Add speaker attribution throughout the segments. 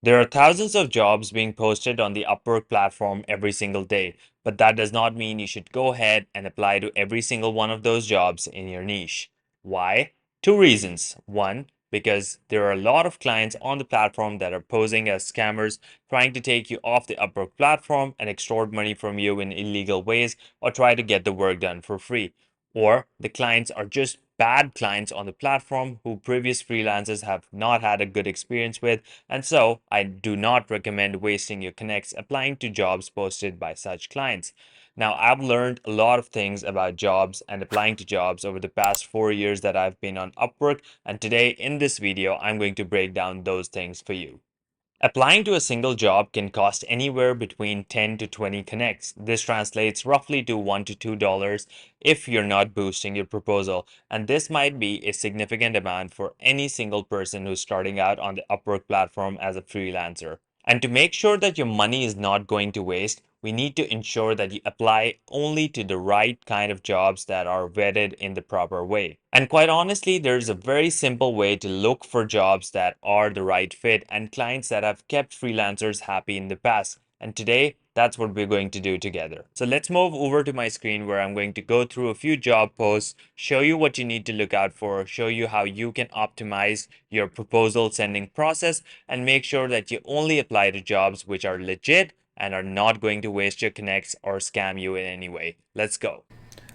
Speaker 1: There are thousands of jobs being posted on the Upwork platform every single day, but that does not mean you should go ahead and apply to every single one of those jobs in your niche. Why? Two reasons. One, because there are a lot of clients on the platform that are posing as scammers, trying to take you off the Upwork platform and extort money from you in illegal ways or try to get the work done for free. Or the clients are just bad clients on the platform who previous freelancers have not had a good experience with, and so I do not recommend wasting your connects applying to jobs posted by such clients. Now, I've learned a lot of things about jobs and applying to jobs over the past 4 years that I've been on Upwork, and today in this video, I'm going to break down those things for you. Applying to a single job can cost anywhere between 10 to 20 connects. This translates roughly to $1 to $2 if you're not boosting your proposal, and this might be a significant amount for any single person who's starting out on the Upwork platform as a freelancer. And to make sure that your money is not going to waste, we need to ensure that you apply only to the right kind of jobs that are vetted in the proper way. And quite honestly, there's a very simple way to look for jobs that are the right fit and clients that have kept freelancers happy in the past. And today, that's what we're going to do together. So let's move over to my screen where I'm going to go through a few job posts, show you what you need to look out for, show you how you can optimize your proposal sending process, and make sure that you only apply to jobs which are legit and are not going to waste your connects or scam you in any way. Let's go.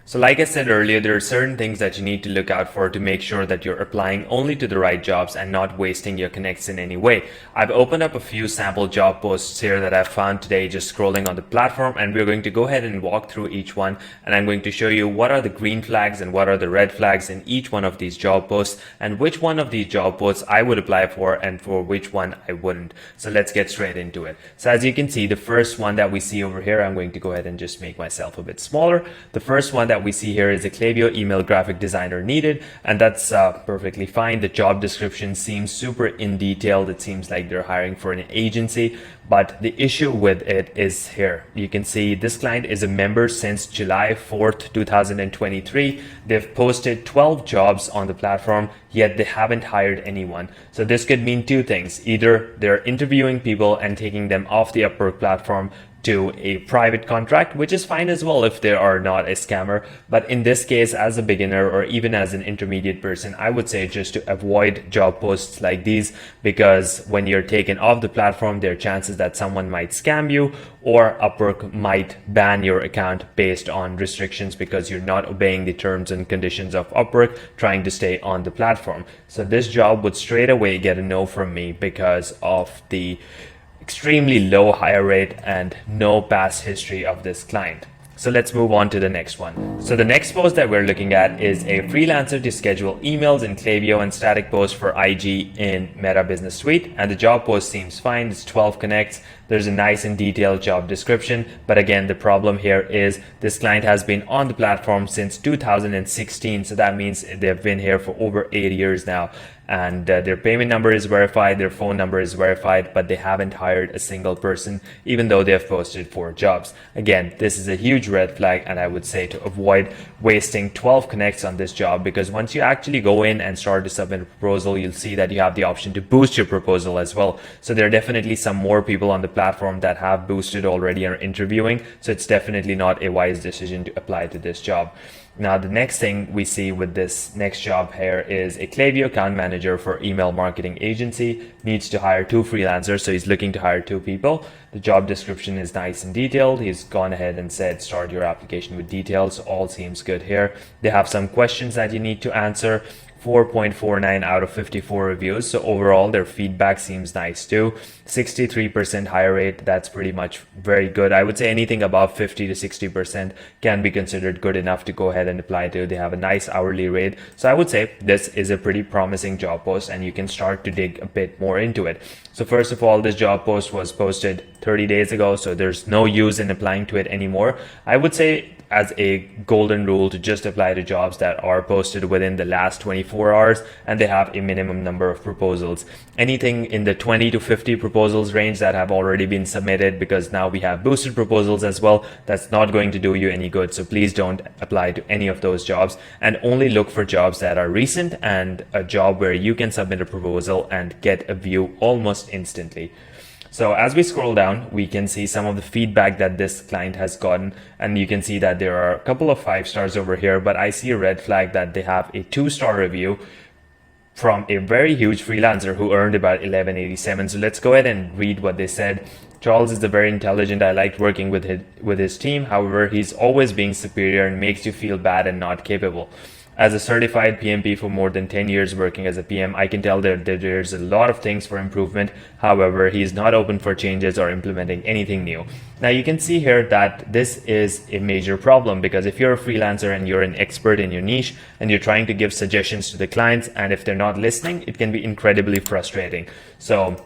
Speaker 1: So like I said earlier, there are certain things that you need to look out for to make sure that you're applying only to the right jobs and not wasting your connects in any way. I've opened up a few sample job posts here that I've found today just scrolling on the platform, and we're going to go ahead and walk through each one, and I'm going to show you what are the green flags and what are the red flags in each one of these job posts and which one of these job posts I would apply for and for which one I wouldn't. So let's get straight into it. So as you can see, the first one that we see over here, I'm going to go ahead and just make myself a bit smaller. The first one that we see here is a Klaviyo email graphic designer needed, and that's perfectly fine. The job description seems super in detailed. It seems like they're hiring for an agency, but the issue with it is here. You can see this client is a member since July 4th, 2023. They've posted 12 jobs on the platform, yet they haven't hired anyone. So this could mean two things. Either they're interviewing people and taking them off the Upwork platform to a private contract, which is fine as well if they are not a scammer. But in this case, as a beginner or even as an intermediate person, I would say just to avoid job posts like these, because when you're taken off the platform, there are chances that someone might scam you or Upwork might ban your account based on restrictions because you're not obeying the terms and conditions of Upwork trying to stay on the platform. So this job would straight away get a no from me because of the extremely low hire rate and no past history of this client. So let's move on to the next one. So the next post that we're looking at is a freelancer to schedule emails in Klaviyo and static posts for IG in Meta Business Suite. And the job post seems fine. It's 12 connects. There's a nice and detailed job description. But again, the problem here is this client has been on the platform since 2016. So that means they've been here for over 8 years now. And their payment number is verified, their phone number is verified, but they haven't hired a single person, even though they've posted 4 jobs. Again, this is a huge red flag, and I would say to avoid wasting 12 connects on this job, because once you actually go in and start to submit a proposal, you'll see that you have the option to boost your proposal as well. So there are definitely some more people on the platform that have boosted already and are interviewing. So it's definitely not a wise decision to apply to this job. Now, the next thing we see with this next job here is a Klaviyo account manager for email marketing agency needs to hire 2 freelancers. So he's looking to hire 2 people. The job description is nice and detailed. He's gone ahead and said, start your application with details. All seems good here. They have some questions that you need to answer. 4.49 out of 54 reviews. So overall, their feedback seems nice too. 63% hire rate. That's pretty much very good. I would say anything above 50 to 60% can be considered good enough to go ahead and apply to. They have a nice hourly rate. So I would say this is a pretty promising job post, and you can start to dig a bit more into it. So first of all, this job post was posted 30 days ago. So there's no use in applying to it anymore. I would say as a golden rule to just apply to jobs that are posted within the last 24 hours and they have a minimum number of proposals. Anything in the 20 to 50 proposals range that have already been submitted, because now we have boosted proposals as well, that's not going to do you any good. So please don't apply to any of those jobs, and only look for jobs that are recent and a job where you can submit a proposal and get a view almost instantly. So as we scroll down, we can see some of the feedback that this client has gotten, and you can see that there are a couple of 5 stars over here, but I see a red flag that they have a 2-star review from a very huge freelancer who earned about 1187. So let's go ahead and read what they said. Charles is very intelligent. I liked working with his team. However, he's always being superior and makes you feel bad and not capable. As a certified PMP for more than 10 years working as a PM, I can tell that there's a lot of things for improvement. However, he is not open for changes or implementing anything new. Now you can see here that this is a major problem, because if you're a freelancer and you're an expert in your niche and you're trying to give suggestions to the clients, and if they're not listening, it can be incredibly frustrating. So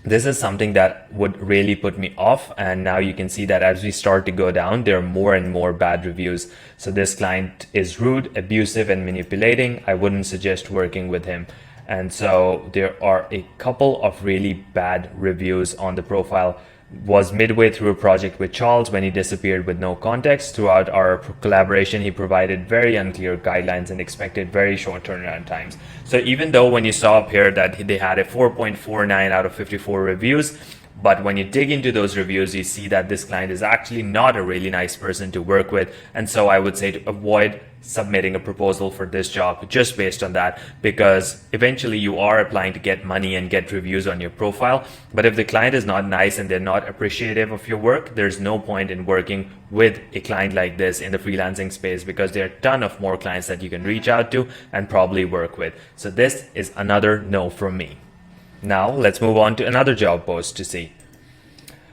Speaker 1: this is something that would really put me off. And now you can see that as we start to go down, there are more and more bad reviews. So this client is rude, abusive, and manipulating. I wouldn't suggest working with him. And so there are a couple of really bad reviews on the profile. Was midway through a project with Charles when he disappeared with no context. Throughout our collaboration, he provided very unclear guidelines and expected very short turnaround times. So even though when you saw up here that they had a 4.49 out of 54 reviews, but when you dig into those reviews, you see that this client is actually not a really nice person to work with. And so I would say to avoid submitting a proposal for this job just based on that, because eventually you are applying to get money and get reviews on your profile. But if the client is not nice and they're not appreciative of your work, there's no point in working with a client like this in the freelancing space, because there are a ton of more clients that you can reach out to and probably work with. So this is another no from me. Now let's move on to another job post to see.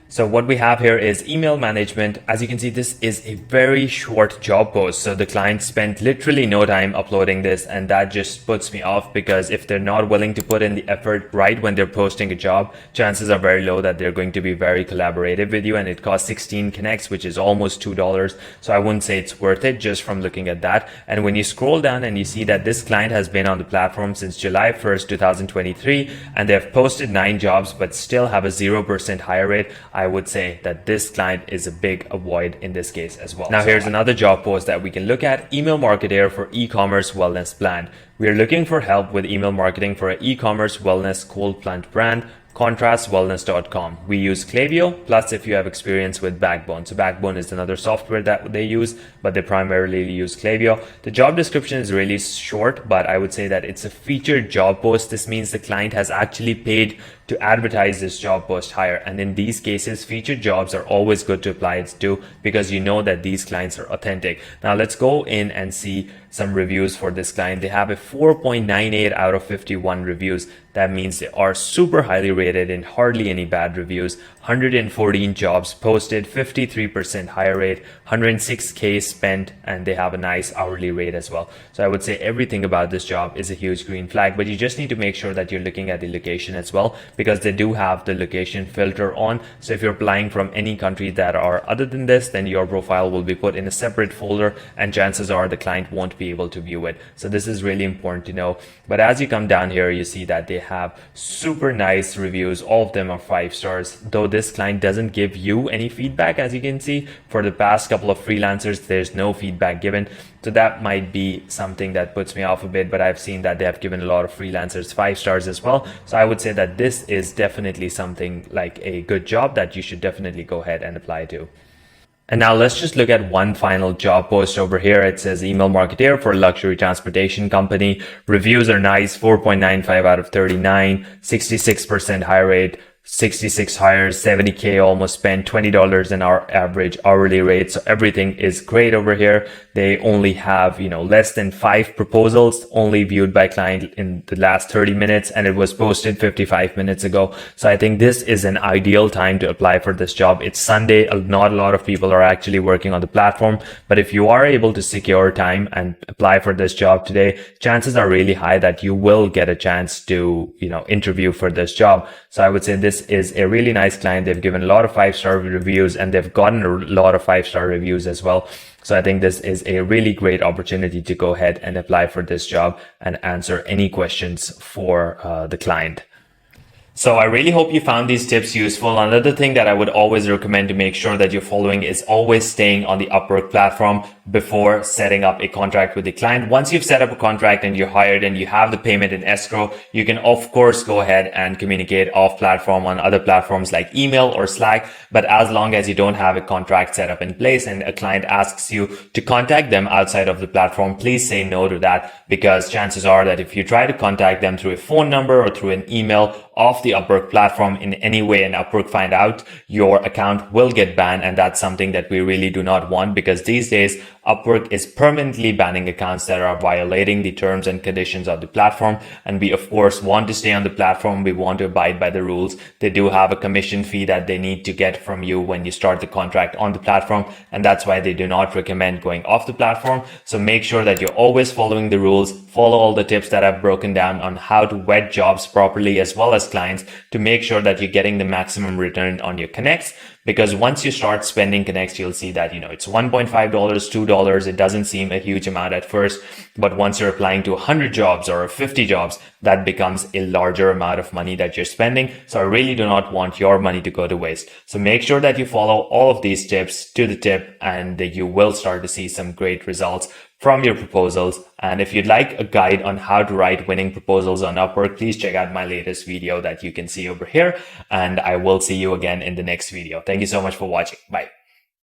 Speaker 1: So what we have here is email management. As you can see, this is a very short job post. So the client spent literally no time uploading this, and that just puts me off, because if they're not willing to put in the effort right when they're posting a job, chances are very low that they're going to be very collaborative with you. And it costs 16 connects, which is almost $2. So I wouldn't say it's worth it just from looking at that. And when you scroll down and you see that this client has been on the platform since July 1st, 2023, and they've posted 9 jobs, but still have a 0% hire rate, I would say that this client is a big avoid in this case as well. Now here's another job post that we can look at. Email marketer for e-commerce wellness plan. We are looking for help with email marketing for an e-commerce wellness cold plant brand, contrastwellness.com. We use Klaviyo, plus if you have experience with Backbone. So Backbone is another software that they use, but they primarily use Klaviyo. The job description is really short, but I would say that it's a featured job post. This means the client has actually paid to advertise this job post higher. And in these cases, featured jobs are always good to apply it to, because you know that these clients are authentic. Now let's go in and see some reviews for this client. They have a 4.98 out of 51 reviews. That means they are super highly rated and hardly any bad reviews. 114 jobs posted, 53% hire rate, 106K spent, and they have a nice hourly rate as well. So I would say everything about this job is a huge green flag, but you just need to make sure that you're looking at the location as well, because they do have the location filter on. So if you're applying from any country that are other than this, then your profile will be put in a separate folder, and chances are the client won't be able to view it. So this is really important to know. But as you come down here, you see that they have super nice reviews. All of them are 5 stars, though this client doesn't give you any feedback. As you can see, for the past couple of freelancers, there's no feedback given. So that might be something that puts me off a bit, but I've seen that they have given a lot of freelancers 5 stars as well. So I would say that this is definitely something like a good job that you should definitely go ahead and apply to. And now let's just look at one final job post over here. It says email marketer for a luxury transportation company. Reviews are nice, 4.95 out of 39, 66% hire rate, 66 hires, 70K almost spent, $20 an hour average hourly rate. So everything is great over here. They only have, less than 5 proposals only viewed by client in the last 30 minutes, and it was posted 55 minutes ago. So I think this is an ideal time to apply for this job. It's Sunday. Not a lot of people are actually working on the platform, but if you are able to secure time and apply for this job today, chances are really high that you will get a chance to, interview for this job. So I would say this is a really nice client. They've given a lot of 5-star reviews, and they've gotten a lot of 5-star reviews as well. So I think this is a really great opportunity to go ahead and apply for this job and answer any questions for the client. So I really hope you found these tips useful. Another thing that I would always recommend to make sure that you're following is always staying on the Upwork platform. before setting up a contract with the client. Once you've set up a contract and you're hired and you have the payment in escrow, you can of course go ahead and communicate off platform on other platforms like email or Slack. But as long as you don't have a contract set up in place and a client asks you to contact them outside of the platform, please say no to that, because chances are that if you try to contact them through a phone number or through an email off the Upwork platform in any way and Upwork find out, your account will get banned. And that's something that we really do not want, because these days Upwork is permanently banning accounts that are violating the terms and conditions of the platform. And we of course want to stay on the platform. We want to abide by the rules. They do have a commission fee that they need to get from you when you start the contract on the platform. And that's why they do not recommend going off the platform. So make sure that you're always following the rules, follow all the tips that I've broken down on how to vet jobs properly as well as clients, to make sure that you're getting the maximum return on your connects. Because once you start spending connects, you'll see that, it's $1.5, $2. It doesn't seem a huge amount at first, but once you're applying to 100 jobs or 50 jobs, that becomes a larger amount of money that you're spending. So I really do not want your money to go to waste. So make sure that you follow all of these tips to the tip, and you will start to see some great results from your proposals. And if you'd like a guide on how to write winning proposals on Upwork, please check out my latest video that you can see over here. And I will see you again in the next video. Thank you so much for watching. Bye.